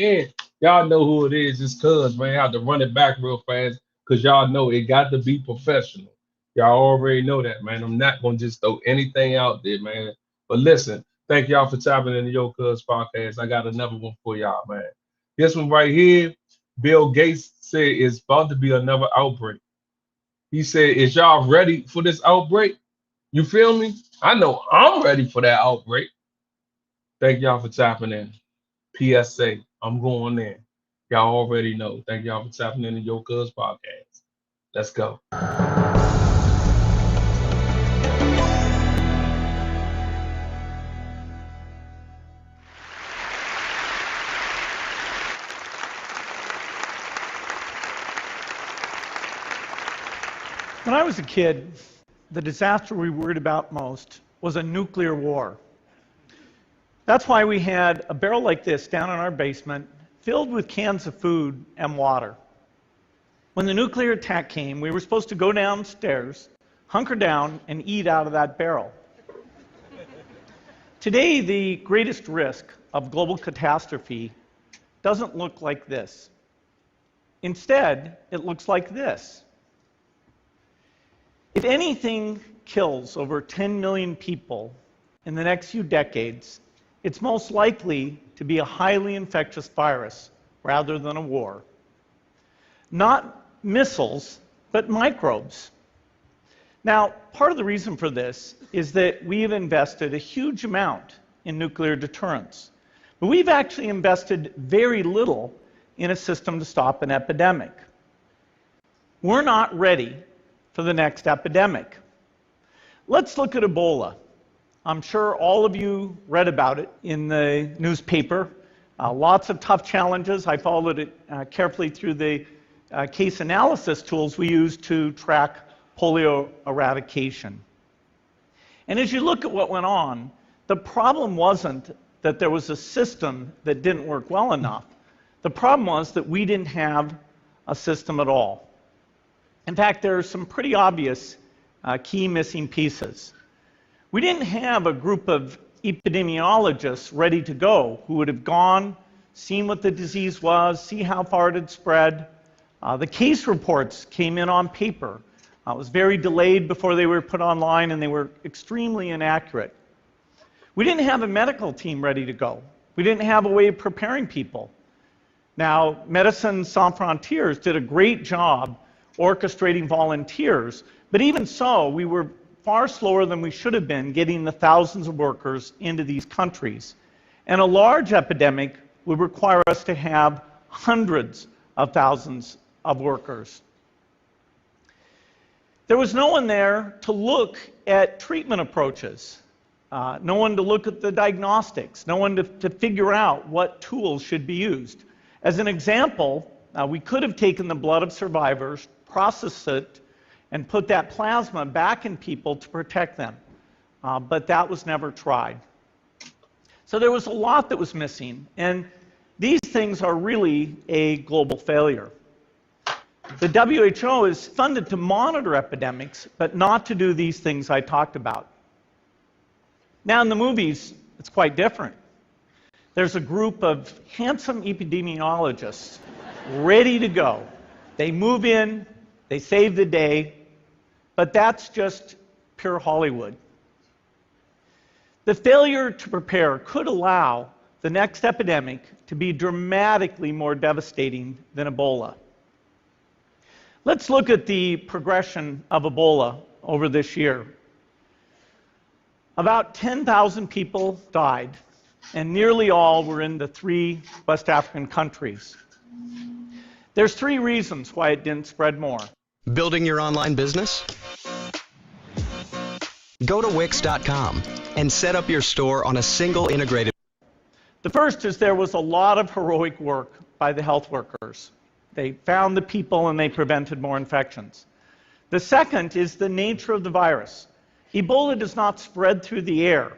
And y'all know who it is. It's cuz, man. I have to run it back real fast because y'all know it got to be professional. Y'all already know that, man. I'm not going to just throw anything out there, man. But listen, thank y'all for tapping into Yo Cuz podcast. I got another one for y'all, man. This one right here, Bill Gates said it's about to be another outbreak. He said, is y'all ready for this outbreak? You feel me? I know I'm ready for that outbreak. Thank y'all for tapping in. PSA, I'm going in. Y'all already know. Thank y'all for tapping into Yo Cuz podcast. Let's go. When I was a kid, the disaster we worried about most was a nuclear war. That's why we had a barrel like this down in our basement, filled with cans of food and water. When the nuclear attack came, we were supposed to go downstairs, hunker down, and eat out of that barrel. Today, the greatest risk of global catastrophe doesn't look like this. Instead, it looks like this. If anything kills over 10 million people in the next few decades, it's most likely to be a highly infectious virus rather than a war. Not missiles, but microbes. Now, part of the reason for this is that we've invested a huge amount in nuclear deterrence, but we've actually invested very little in a system to stop an epidemic. We're not ready for the next epidemic. Let's look at Ebola. I'm sure all of you read about it in the newspaper. Lots of tough challenges. I followed it carefully through the case analysis tools we use to track polio eradication. And as you look at what went on, the problem wasn't that there was a system that didn't work well enough. The problem was that we didn't have a system at all. In fact, there are some pretty obvious key missing pieces. We didn't have a group of epidemiologists ready to go who would have gone, seen what the disease was, see how far it had spread. The case reports came in on paper. It was very delayed before they were put online, and they were extremely inaccurate. We didn't have a medical team ready to go. We didn't have a way of preparing people. Now, Médecins Sans Frontières did a great job orchestrating volunteers, but even so, we were far slower than we should have been getting the thousands of workers into these countries. And a large epidemic would require us to have hundreds of thousands of workers. There was no one there to look at treatment approaches, no one to look at the diagnostics, no one to figure out what tools should be used. As an example, we could have taken the blood of survivors, processed it, and put that plasma back in people to protect them. But that was never tried. So there was a lot that was missing, and these things are really a global failure. The WHO is funded to monitor epidemics, but not to do these things I talked about. Now in the movies, it's quite different. There's a group of handsome epidemiologists ready to go. They move in, they save the day, but that's just pure Hollywood. The failure to prepare could allow the next epidemic to be dramatically more devastating than Ebola. Let's look at the progression of Ebola over this year. About 10,000 people died, and nearly all were in the 3 West African countries. There's 3 reasons why it didn't spread more. Building your online business? Go to Wix.com and set up your store on a single integrated. The first is there was a lot of heroic work by the health workers. They found the people and they prevented more infections. The second is the nature of the virus. Ebola does not spread through the air.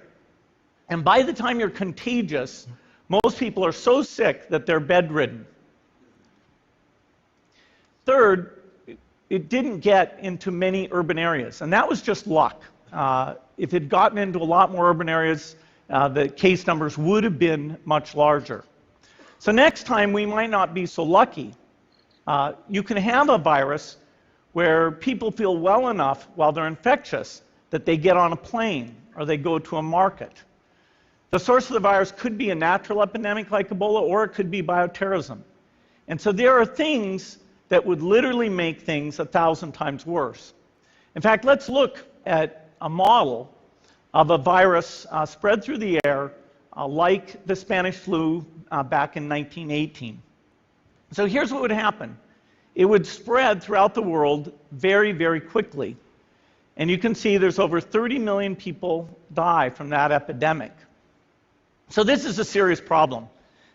And by the time you're contagious, most people are so sick that they're bedridden. Third, it didn't get into many urban areas, and that was just luck. If it had gotten into a lot more urban areas, the case numbers would have been much larger. So next time we might not be so lucky. You can have a virus where people feel well enough while they're infectious that they get on a plane or they go to a market. The source of the virus could be a natural epidemic like Ebola, or it could be bioterrorism. And so there are things that would literally make things 1,000 times worse. In fact, let's look at a model of a virus spread through the air like the Spanish flu back in 1918. So here's what would happen. It would spread throughout the world very, very quickly. And you can see there's over 30 million people die from that epidemic. So this is a serious problem.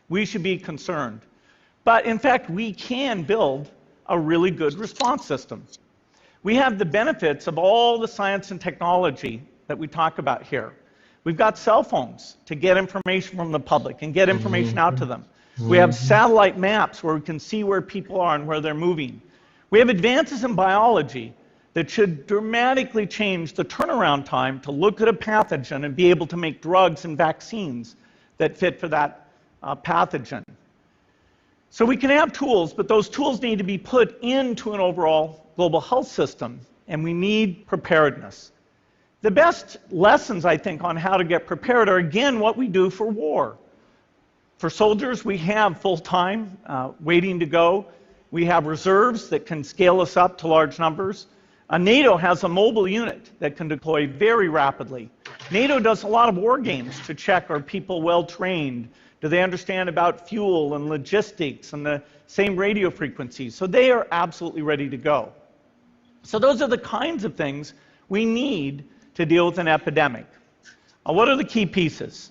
We should be concerned. But in fact, we can build a really good response system. We have the benefits of all the science and technology that we talk about here. We've got cell phones to get information from the public and get information out to them. We have satellite maps where we can see where people are and where they're moving. We have advances in biology that should dramatically change the turnaround time to look at a pathogen and be able to make drugs and vaccines that fit for that pathogen. So we can have tools, but those tools need to be put into an overall global health system, and we need preparedness. The best lessons, I think, on how to get prepared are, again, what we do for war. For soldiers, we have full-time waiting to go. We have reserves that can scale us up to large numbers. NATO has a mobile unit that can deploy very rapidly. NATO does a lot of war games to check, are people well trained? Do they understand about fuel and logistics and the same radio frequencies? So they are absolutely ready to go. So those are the kinds of things we need to deal with an epidemic. What are the key pieces?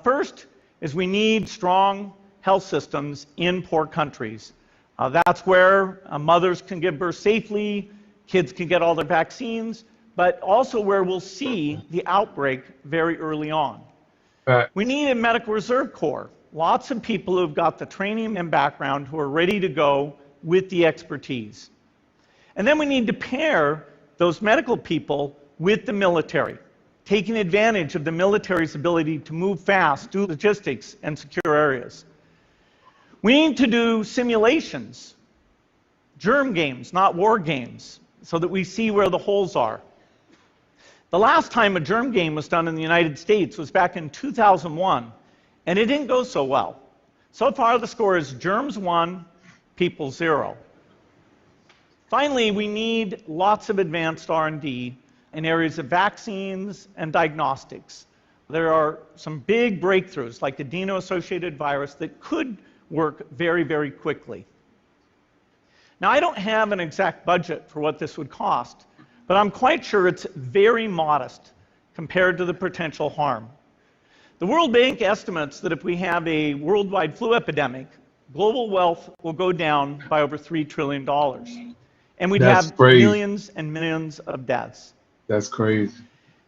First is we need strong health systems in poor countries. That's where mothers can give birth safely, kids can get all their vaccines, but also where we'll see the outbreak very early on. We need a medical reserve corps. Lots of people who've got the training and background who are ready to go with the expertise. And then we need to pair those medical people with the military, taking advantage of the military's ability to move fast, do logistics, and secure areas. We need to do simulations, germ games, not war games, so that we see where the holes are. The last time a germ game was done in the United States was back in 2001, and it didn't go so well. So far, the score is germs 1, people 0. Finally, we need lots of advanced R&D in areas of vaccines and diagnostics. There are some big breakthroughs, like the adeno-associated virus, that could work very, very quickly. Now, I don't have an exact budget for what this would cost, but I'm quite sure it's very modest compared to the potential harm. The World Bank estimates that if we have a worldwide flu epidemic, global wealth will go down by over $3 trillion. And we'd have millions and millions of deaths. That's crazy.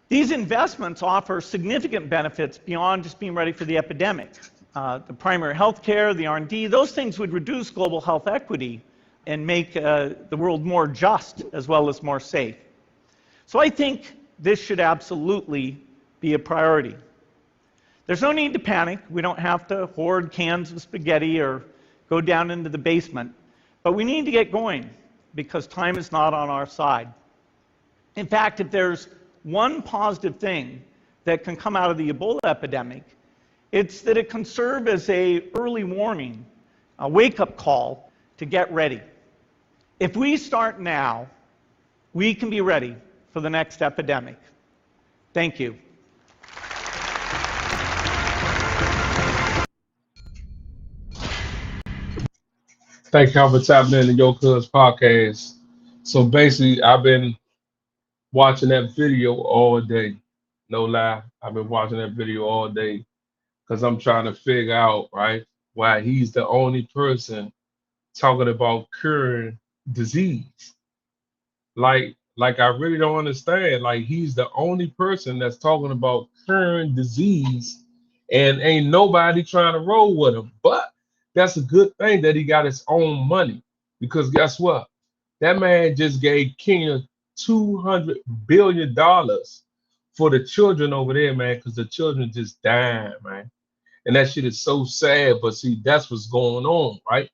These investments offer significant benefits beyond just being ready for the epidemic. The primary health care, the R&D, those things would reduce global health equity and make the world more just as well as more safe. So I think this should absolutely be a priority. There's no need to panic. We don't have to hoard cans of spaghetti or go down into the basement. But we need to get going because time is not on our side. In fact, if there's one positive thing that can come out of the Ebola epidemic, it's that it can serve as an early warning, a wake-up call to get ready. If we start now, we can be ready for the next epidemic. Thank you. Thank y'all for tapping in the Yo Cuz podcast. So basically, I've been watching that video all day. No lie, I've been watching that video all day because I'm trying to figure out, right, why he's the only person talking about curing disease. Like I really don't understand. Like he's the only person that's talking about curing disease, and ain't nobody trying to roll with him. But that's a good thing that he got his own money, because guess what? That man just gave Kenya $200 billion for the children over there, man, because the children just dying, man. And that shit is so sad, but see, that's what's going on, right?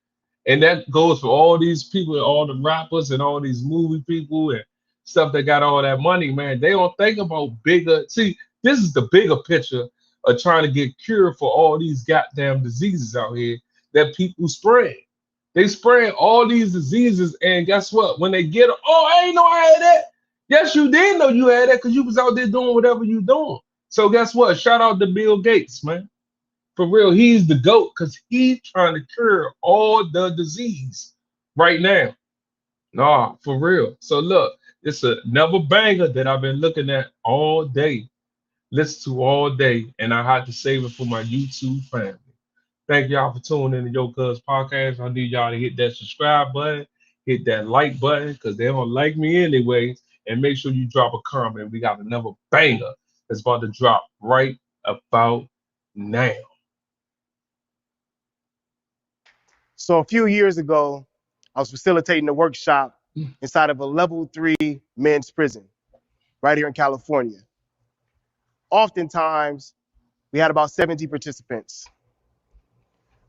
And that goes for all these people, all the rappers and all these movie people and stuff that got all that money, man. They don't think about bigger. See, this is the bigger picture of trying to get cured for all these goddamn diseases out here that people spread. They spread all these diseases, and guess what? When they get, oh, I ain't know I had that. Yes, you did know you had that because you was out there doing whatever you doing. So guess what? Shout out to Bill Gates, man. For real, he's the GOAT because he's trying to cure all the disease right now. Nah, for real. So look, it's another banger that I've been looking at all day, listen to all day, and I had to save it for my YouTube family. Thank y'all for tuning in to Yo Cuz Podcast. I need y'all to hit that subscribe button, hit that like button, because they don't like me anyways. And make sure you drop a comment. We got another banger that's about to drop right about now. So a few years ago, I was facilitating a workshop inside of a level 3 men's prison right here in California. Oftentimes, we had about 70 participants.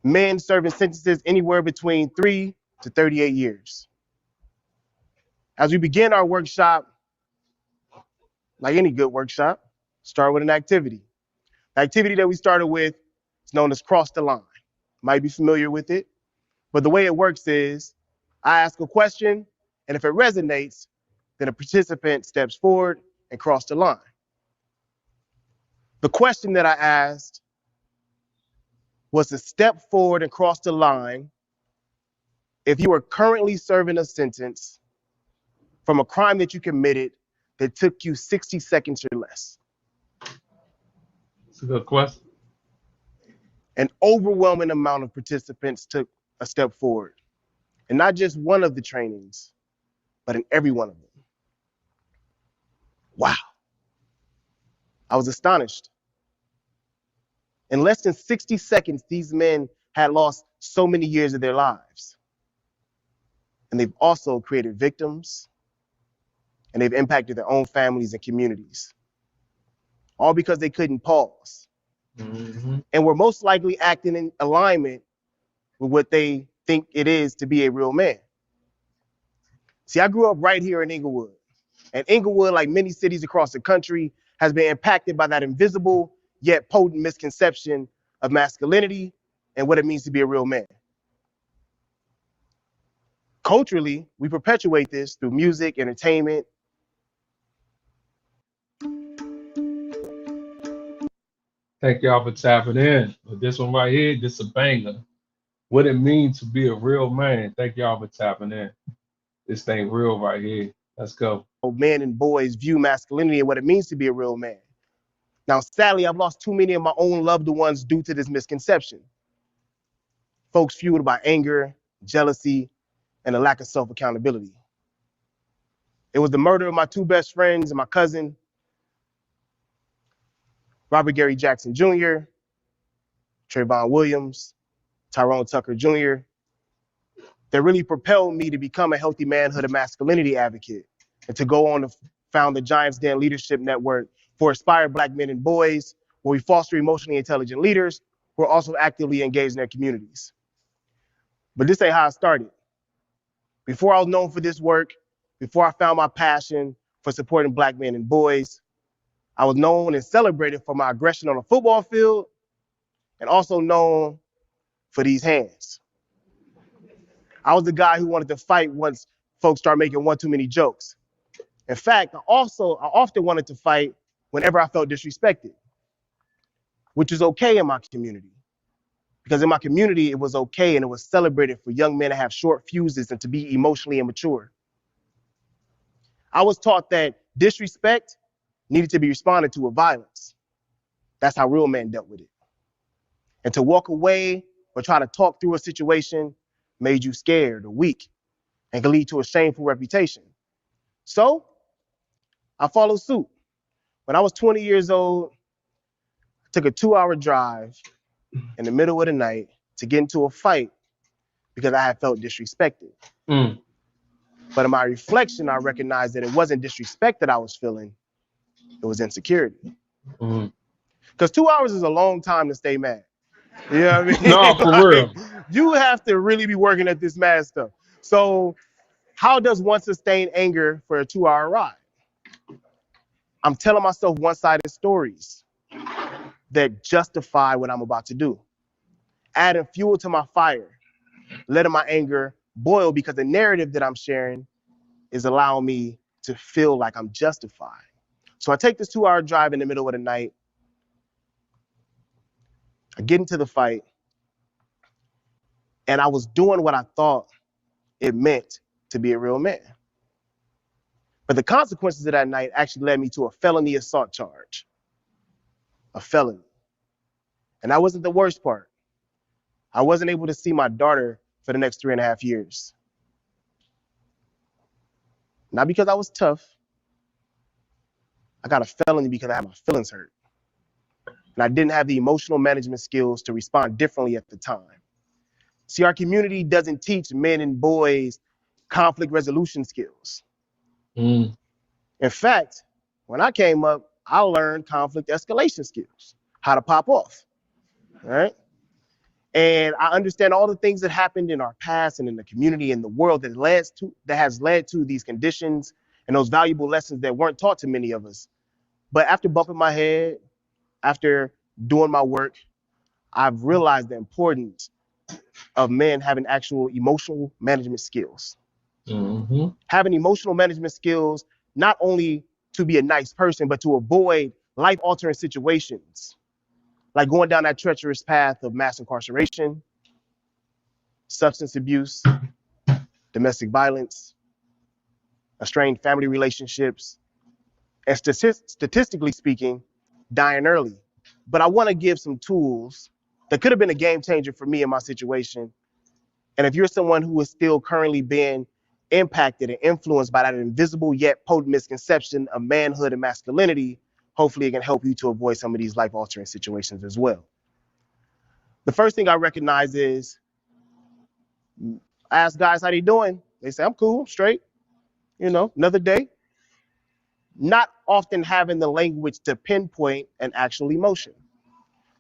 Men serving sentences anywhere between 3 to 38 years. As we began our workshop, like any good workshop, start with an activity. The activity that we started with is known as Cross the Line. Might be familiar with it, but the way it works is I ask a question, and if it resonates, then a participant steps forward and cross the line. The question that I asked was to step forward and cross the line if you are currently serving a sentence from a crime that you committed that took you 60 seconds or less. It's a good question. An overwhelming amount of participants took a step forward. And not just one of the trainings, but in every one of them. Wow. I was astonished. In less than 60 seconds, these men had lost so many years of their lives. And they've also created victims, and they've impacted their own families and communities. All because they couldn't pause. Mm-hmm. And were most likely acting in alignment with what they think it is to be a real man. See, I grew up right here in Inglewood. And Inglewood, like many cities across the country, has been impacted by that invisible yet potent misconception of masculinity and what it means to be a real man. Culturally, we perpetuate this through music, entertainment. Thank y'all for tapping in. But this one right here, this a banger. What it means to be a real man. Thank y'all for tapping in. This thing real right here. Let's go. Men and boys view masculinity and what it means to be a real man. Now, sadly, I've lost too many of my own loved ones due to this misconception. Folks fueled by anger, jealousy, and a lack of self-accountability. It was the murder of my two best friends and my cousin, Robert Gary Jackson Jr., Trayvon Williams, Tyrone Tucker Jr., that really propelled me to become a healthy manhood and masculinity advocate and to go on to found the Giants Den Leadership Network for inspired Black men and boys, where we foster emotionally intelligent leaders who are also actively engaged in their communities. But this ain't how I started. Before I was known for this work, before I found my passion for supporting Black men and boys, I was known and celebrated for my aggression on a football field and also known for these hands. I was the guy who wanted to fight once folks start making one too many jokes. In fact, I often wanted to fight whenever I felt disrespected, which is okay in my community. Because in my community, it was okay and it was celebrated for young men to have short fuses and to be emotionally immature. I was taught that disrespect needed to be responded to with violence. That's how real men dealt with it. And to walk away or try to talk through a situation made you scared or weak and could lead to a shameful reputation. So I followed suit. When I was 20 years old, I took a 2-hour drive in the middle of the night to get into a fight because I had felt disrespected. But in my reflection, I recognized that it wasn't disrespect that I was feeling, it was insecurity. Because 2 hours is a long time to stay mad. You know what I No, mean? for real. Like, you have to really be working at this mad stuff. So how does one sustain anger for a 2-hour ride? I'm telling myself one-sided stories that justify what I'm about to do. Adding fuel to my fire, letting my anger boil because the narrative that I'm sharing is allowing me to feel like I'm justified. So I take this 2-hour drive in the middle of the night. I get into the fight, and I was doing what I thought it meant to be a real man. But the consequences of that night actually led me to a felony assault charge, a felony. And that wasn't the worst part. I wasn't able to see my daughter for the next 3.5 years. Not because I was tough. I got a felony because I had my feelings hurt. And I didn't have the emotional management skills to respond differently at the time. See, our community doesn't teach men and boys conflict resolution skills. Mm. In fact, when I came up, I learned conflict escalation skills, how to pop off, right? And I understand all the things that happened in our past and in the community and the world that has led to these conditions and those valuable lessons that weren't taught to many of us. But after bumping my head, after doing my work, I've realized the importance of men having actual emotional management skills. Mm-hmm. Having emotional management skills, not only to be a nice person, but to avoid life-altering situations, like going down that treacherous path of mass incarceration, substance abuse, domestic violence, strained family relationships, and statistically speaking, dying early. But I want to give some tools that could have been a game changer for me in my situation. And if you're someone who is still currently being impacted and influenced by that invisible yet potent misconception of manhood and masculinity, hopefully it can help you to avoid some of these life-altering situations as well. The first thing I recognize is, I ask guys how they doing. They say, I'm cool, I'm straight, another day. Not often having the language to pinpoint an actual emotion.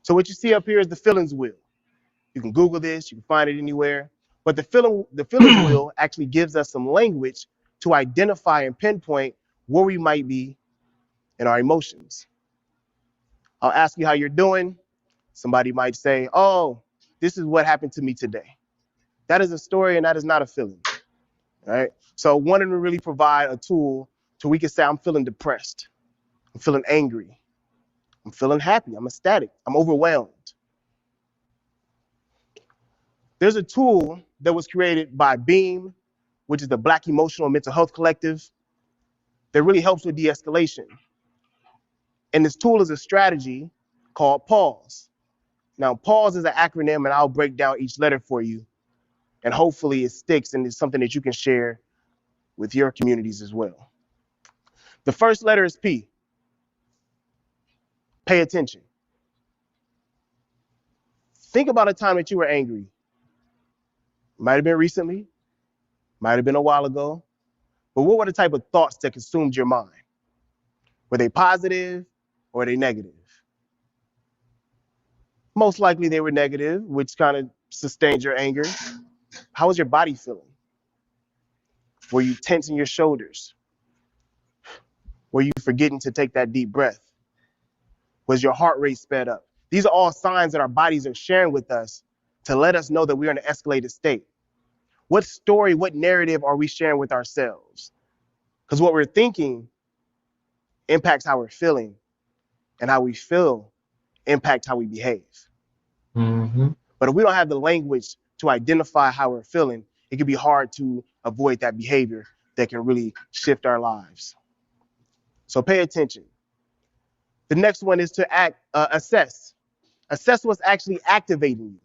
So what you see up here is the feelings wheel. You can Google this, you can find it anywhere. But the feelings wheel actually gives us some language to identify and pinpoint where we might be in our emotions. I'll ask you how you're doing. Somebody might say, oh, this is what happened to me today. That is a story and that is not a feeling, right? So wanting to really provide a tool so we can say, I'm feeling depressed, I'm feeling angry, I'm feeling happy, I'm ecstatic, I'm overwhelmed. There's a tool that was created by BEAM, which is the Black Emotional and Mental Health Collective, that really helps with de-escalation. And this tool is a strategy called PAUSE. Now, PAUSE is an acronym, and I'll break down each letter for you. And hopefully it sticks and it's something that you can share with your communities as well. The first letter is P. Pay attention. Think about a time that you were angry. Might have been recently, might have been a while ago, but what were the type of thoughts that consumed your mind? Were they positive or were they negative? Most likely they were negative, which kind of sustained your anger. How was your body feeling? Were you tensing your shoulders? Were you forgetting to take that deep breath? Was your heart rate sped up? These are all signs that our bodies are sharing with us to let us know that we're in an escalated state. What story, what narrative are we sharing with ourselves? Because what we're thinking impacts how we're feeling, and how we feel impacts how we behave. Mm-hmm. But if we don't have the language to identify how we're feeling, it can be hard to avoid that behavior that can really shift our lives. So pay attention. The next one is to assess. Assess what's actually activating you.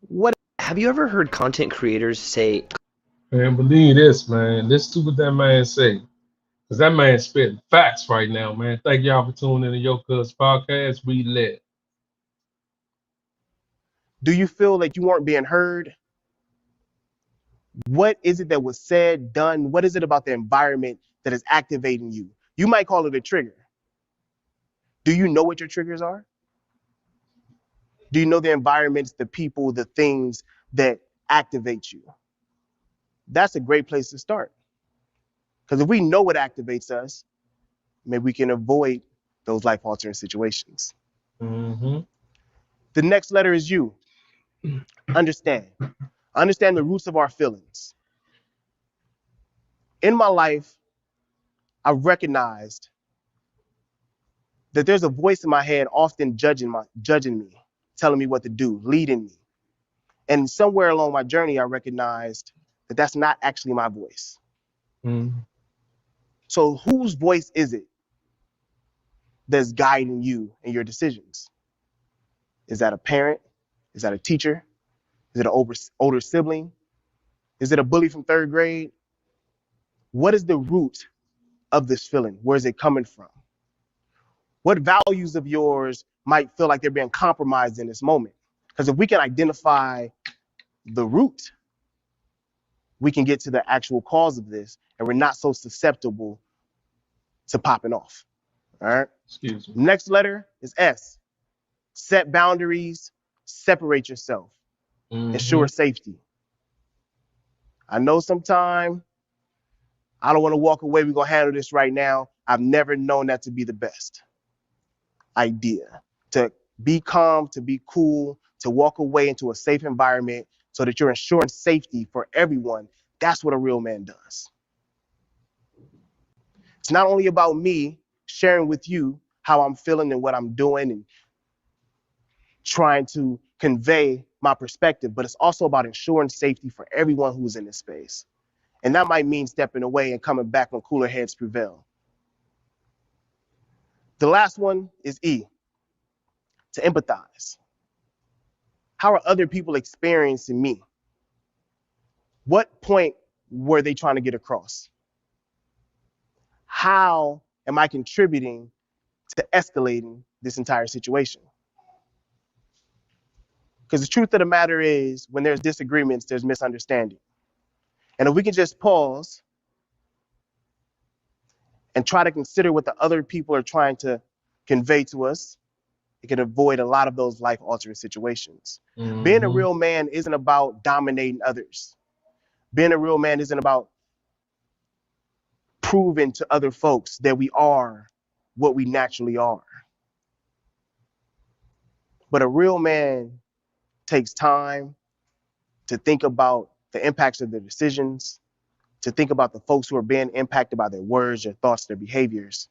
What? Have you ever heard content creators say, Man, believe this, man. Listen to what that man say. Because that man spitting facts right now, man. Thank y'all for tuning in to Yo Cuz podcast. We lit. Do you feel that you weren't being heard? What is it that was said, done? What is it about the environment that is activating you? You might call it a trigger. Do you know what your triggers are? Do you know the environments, the people, the things that activate you? That's a great place to start. Because if we know what activates us, maybe we can avoid those life-altering situations. Mm-hmm. The next letter is U. Understand. Understand the roots of our feelings. In my life, I've recognized that there's a voice in my head often judging me, telling me what to do, leading me. And somewhere along my journey, I recognized that that's not actually my voice. Mm-hmm. So whose voice is it that's guiding you in your decisions? Is that a parent? Is that a teacher? Is it an older sibling? Is it a bully from third grade? What is the root of this feeling? Where is it coming from? What values of yours might feel like they're being compromised in this moment? Because if we can identify the root, we can get to the actual cause of this, and we're not so susceptible to popping off. All right. Excuse me. Next letter is S. Set boundaries, separate yourself, ensure safety. I know sometime I don't want to walk away. We're going to handle this right now. I've never known that to be the best idea. To be calm, to be cool, to walk away into a safe environment so that you're ensuring safety for everyone. That's what a real man does. It's not only about me sharing with you how I'm feeling and what I'm doing and trying to convey my perspective, but it's also about ensuring safety for everyone who's in this space. And that might mean stepping away and coming back when cooler heads prevail. The last one is E, to empathize. How are other people experiencing me? What point were they trying to get across? How am I contributing to escalating this entire situation? Because the truth of the matter is, when there's disagreements, there's misunderstanding. And if we can just pause and try to consider what the other people are trying to convey to us, it can avoid a lot of those life-altering situations. Mm-hmm. Being a real man isn't about dominating others. Being a real man isn't about proving to other folks that we are what we naturally are. But a real man takes time to think about the impacts of their decisions, to think about the folks who are being impacted by their words, their thoughts, their behaviors.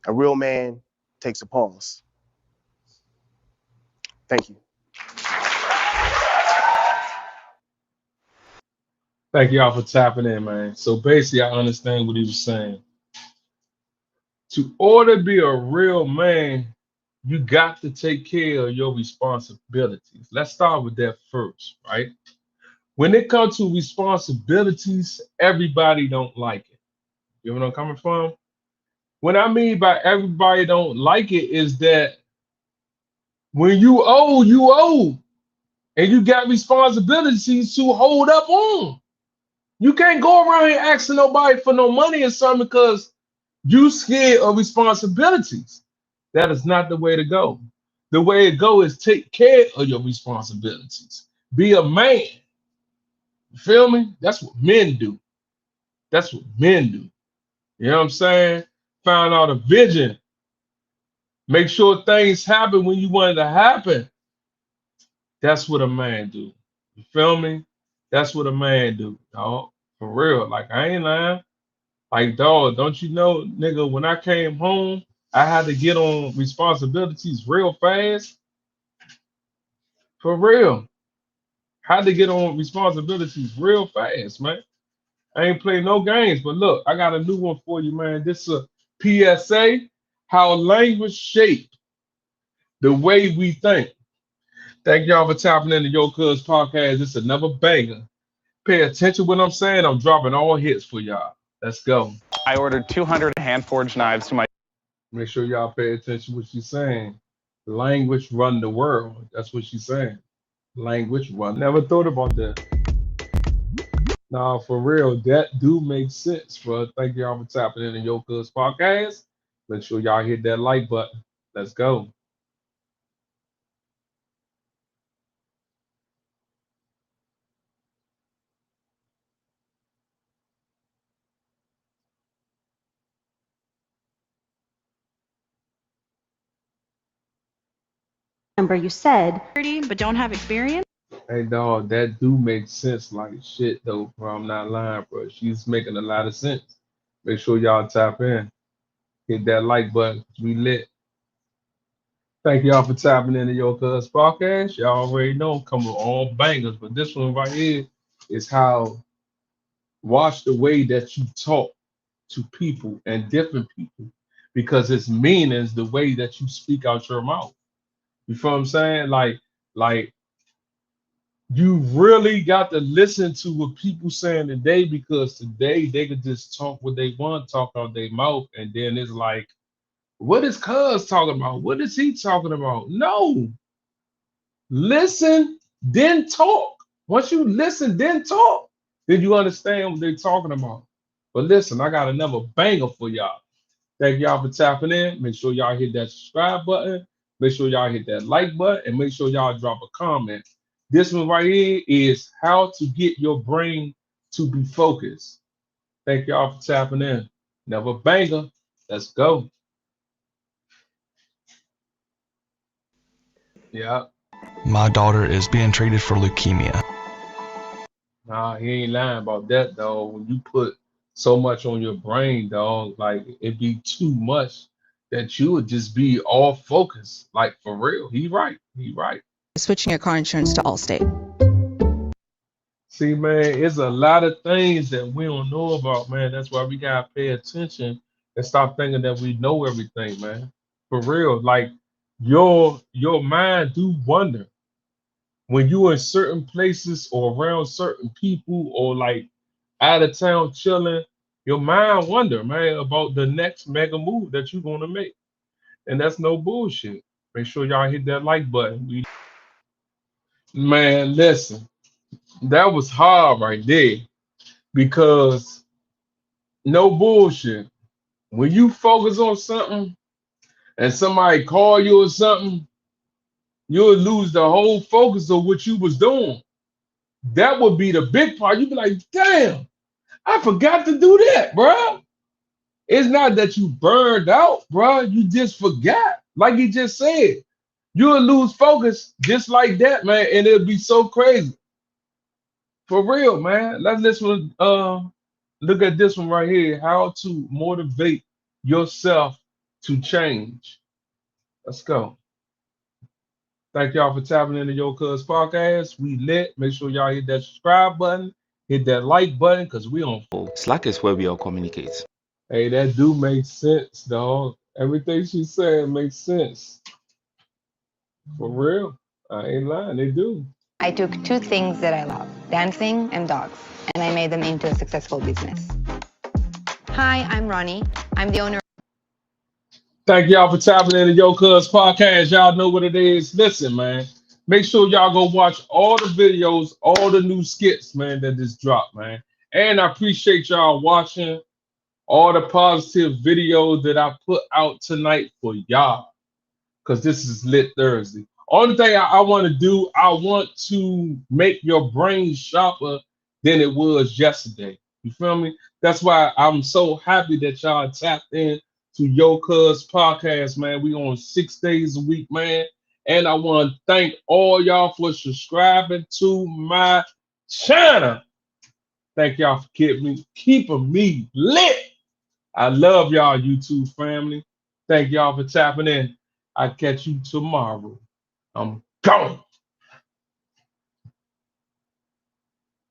A real man takes a pause. Thank you. Thank y'all for tapping in, man. So basically, I understand what he was saying. To order to be a real man, you got to take care of your responsibilities. Let's start with that first, right? When it comes to responsibilities, everybody don't like it. You know where I'm coming from? What I mean by everybody don't like it is that when you owe, and you got responsibilities to hold up on. You can't go around here asking nobody for no money or something because you scared of responsibilities. That is not the way to go. The way to go is take care of your responsibilities. Be a man. You feel me? That's what men do. That's what men do. You know what I'm saying? Find out a vision. Make sure things happen when you want it to happen. That's what a man do. You feel me? That's what a man do, dog. For real. Like, I ain't lying. Like, dog, don't you know, nigga, when I came home, I had to get on responsibilities real fast. For real. Had to get on responsibilities real fast, man. I ain't playing no games. But look, I got a new one for you, man. This is a PSA, how language shape the way we think. Thank y'all for tapping into Yo Cuz podcast. It's another banger. Pay attention to what I'm saying. I'm dropping all hits for y'all. Let's go. I ordered 200 hand-forged knives to my. Make sure y'all pay attention to what she's saying. Language run the world. That's what she's saying. Language run. Never thought about that. Nah, for real, that do make sense, bro. Thank y'all for tapping into Yo Cuz podcast. Make sure y'all hit that like button. Let's go. Remember, you said, but don't have experience. Hey dog, that do make sense like shit though, bro. I'm not lying, bro. She's making a lot of sense. Make sure y'all tap in. Hit that like button. We lit. Thank y'all for tapping into your cuz podcast. Y'all already know I'm coming with all bangers, but this one right here is how watch the way that you talk to people and different people because its meanings the way that you speak out your mouth. You feel what I'm saying? Like you really got to listen to what people saying today because today they could just talk what they want, talk out their mouth, and then it's like, what is cuz talking about? What is he talking about? No, listen, then talk. Once you listen, then talk, then you understand what they're talking about. But listen, I got another banger for y'all. Thank y'all for tapping in. Make sure y'all hit that subscribe button. Make sure y'all hit that like button and make sure y'all drop a comment. This one right here is how to get your brain to be focused. Thank y'all for tapping in. Another banger. Let's go. Yeah. My daughter is being treated for leukemia. Nah, he ain't lying about that, dog. When you put so much on your brain, dog, like it'd be too much that you would just be all focused. Like for real. He right. He right. Switching your car insurance to Allstate. See, man, it's a lot of things that we don't know about, man. That's why we gotta pay attention and stop thinking that we know everything, man. For real. Like your mind do wonder when you in certain places or around certain people or like out of town chilling, your mind wonder, man, about the next mega move that you're gonna make. And that's no bullshit. Make sure y'all hit that like button. Man, listen, that was hard right there because no bullshit. When you focus on something and somebody call you or something, you'll lose the whole focus of what you was doing. That would be the big part. You'd be like, damn, I forgot to do that, bro. It's not that you burned out, bro. You just forgot. Like he just said, you'll lose focus just like that, man, and it'll be so crazy. For real, man. Let's listen. Look at this one right here. How to motivate yourself to change. Let's go. Thank y'all for tapping into Your Cuz podcast. We lit. Make sure y'all hit that subscribe button, hit that like button, because we on. Slack is where we all communicate. Hey, that do make sense, dog. Everything she said makes sense. For real. I ain't lying. They do. I took two things that I love, dancing and dogs, and I made them into a successful business. Hi, I'm Ronnie. I'm the owner. Thank y'all for tapping into Your Cuz podcast. Y'all know what it is. Listen, man. Make sure y'all go watch all the videos, all the new skits, man, that just dropped, man. And I appreciate y'all watching all the positive videos that I put out tonight for y'all. Because this is Lit Thursday. Only thing I want to do, I want to make your brain sharper than it was yesterday. You feel me? That's why I'm so happy that y'all tapped in to Your Cuz podcast, man. We on 6 days a week, man. And I want to thank all y'all for subscribing to my channel. Thank y'all for keeping me lit. I love y'all, YouTube family. Thank y'all for tapping in. I'll catch you tomorrow. I'm gone.